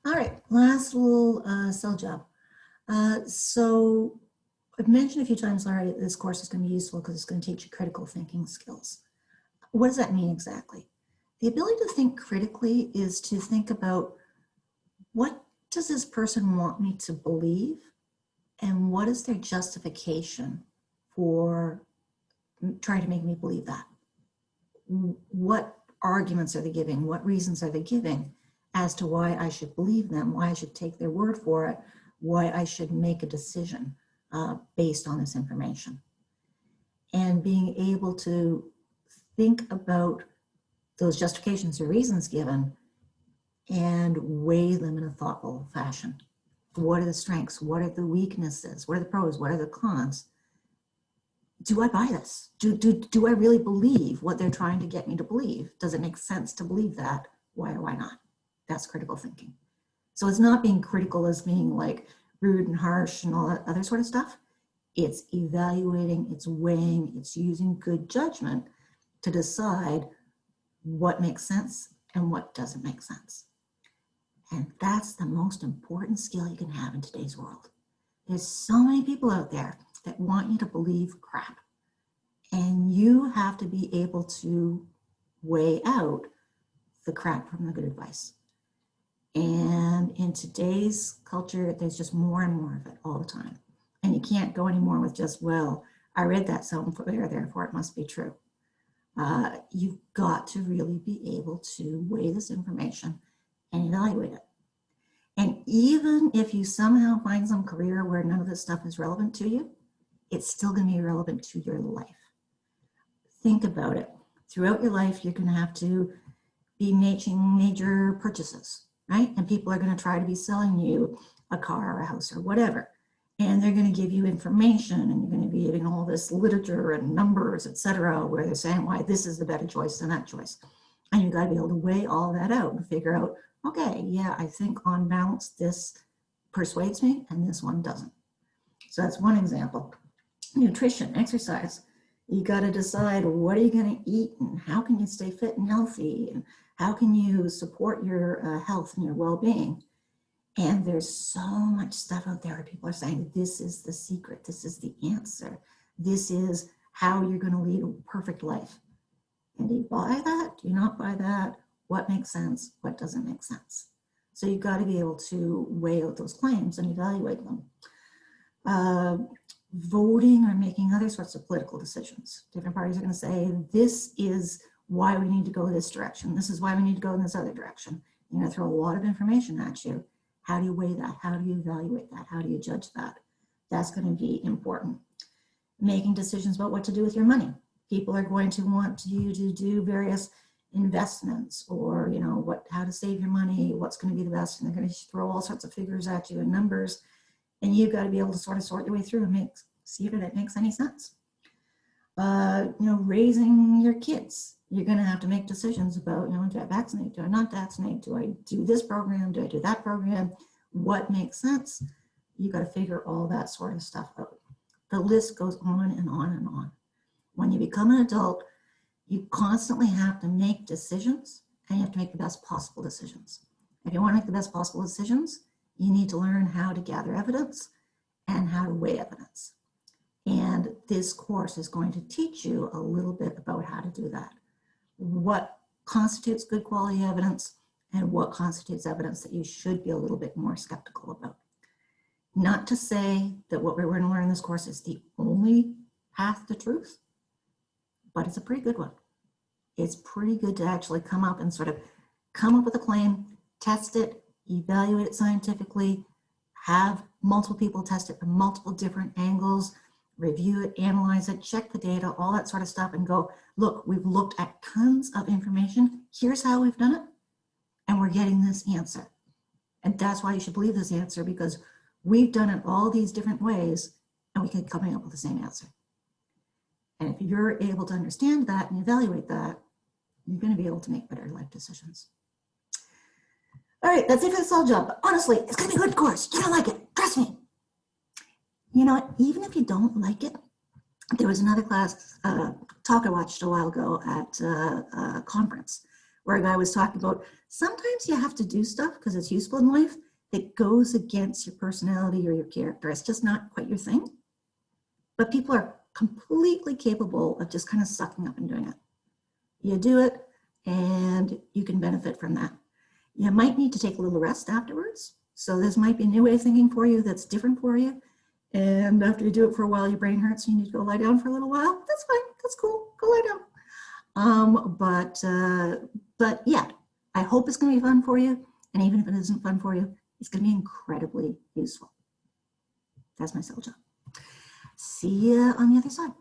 All right, last little cell job. So I've mentioned a few times already that this course is going to be useful because it's going to teach you critical thinking skills. What does that mean exactly? The ability to think critically is to think about, what does this person want me to believe, and what is their justification for trying to make me believe that? What arguments are they giving? What reasons are they giving as to why I should believe them, why I should take their word for it, why I should make a decision based on this information? And being able to think about those justifications or reasons given and weigh them in a thoughtful fashion. What are the strengths? What are the weaknesses? What are the pros? What are the cons? Do I buy this? Do I really believe what they're trying to get me to believe? Does it make sense to believe that? Why or why not? That's critical thinking. So it's not being critical as being like rude and harsh and all that other sort of stuff. It's evaluating, it's weighing, it's using good judgment to decide what makes sense and what doesn't make sense. And that's the most important skill you can have in today's world. There's so many people out there that want you to believe crap. And you have to be able to weigh out the crap from the good advice. And in today's culture, there's just more and more of it all the time. And you can't go anymore with just, well, I read that somewhere, therefore it must be true. You've got to really be able to weigh this information and evaluate it. And even if you somehow find some career where none of this stuff is relevant to you, it's still going to be relevant to your life. Think about it. Throughout your life, you're going to have to be making major purchases, right? And people are going to try to be selling you a car or a house or whatever. And they're going to give you information, and you're going to be getting all this literature and numbers, etc., where they're saying why this is the better choice than that choice. And you've got to be able to weigh all that out and figure out, okay, yeah, I think on balance, this persuades me and this one doesn't. So that's one example. Nutrition, exercise. You got to decide, what are you going to eat and how can you stay fit and healthy and how can you support your health and your well-being. And there's so much stuff out there where people are saying, this is the secret, this is the answer, this is how you're going to lead a perfect life. And do you buy that? Do you not buy that? What makes sense? What doesn't make sense? So you've got to be able to weigh out those claims and evaluate them. Voting or making other sorts of political decisions. Different parties are going to say, this is why we need to go this direction. This is why we need to go in this other direction. You're going to throw a lot of information at you. How do you weigh that? How do you evaluate that? How do you judge that? That's going to be important. Making decisions about what to do with your money. People are going to want you to do various investments, or how to save your money, what's going to be the best, and they're going to throw all sorts of figures at you and numbers. And you've got to be able to sort your way through and see if it makes any sense. Raising your kids, you're going to have to make decisions about, do I vaccinate? Do I not vaccinate? Do I do this program? Do I do that program? What makes sense? You've got to figure all that sort of stuff out. The list goes on and on and on. When you become an adult, you constantly have to make decisions, and you have to make the best possible decisions. If you want to make the best possible decisions, you need to learn how to gather evidence and how to weigh evidence. And this course is going to teach you a little bit about how to do that. What constitutes good quality evidence and what constitutes evidence that you should be a little bit more skeptical about. Not to say that what we're going to learn in this course is the only path to truth, but it's a pretty good one. It's pretty good to actually come up with a claim, test it, evaluate it scientifically, have multiple people test it from multiple different angles, review it, analyze it, check the data, all that sort of stuff, and go, look, we've looked at tons of information. Here's how we've done it, and we're getting this answer. And that's why you should believe this answer, because we've done it all these different ways, and we can come up with the same answer. And if you're able to understand that and evaluate that, you're going to be able to make better life decisions. All right, that's it for the cell job. But honestly, it's going to be a good course. You're going to like it. Trust me. Even if you don't like it, there was another class talk I watched a while ago at a conference where a guy was talking about sometimes you have to do stuff because it's useful in life that goes against your personality or your character. It's just not quite your thing. But people are completely capable of just kind of sucking up and doing it. You do it and you can benefit from that. You might need to take a little rest afterwards. So this might be a new way of thinking for you that's different for you. And after you do it for a while, your brain hurts and you need to go lie down for a little while. That's fine. That's cool. Go lie down. But yeah, I hope it's going to be fun for you. And even if it isn't fun for you, it's going to be incredibly useful. That's my cell job. See you on the other side.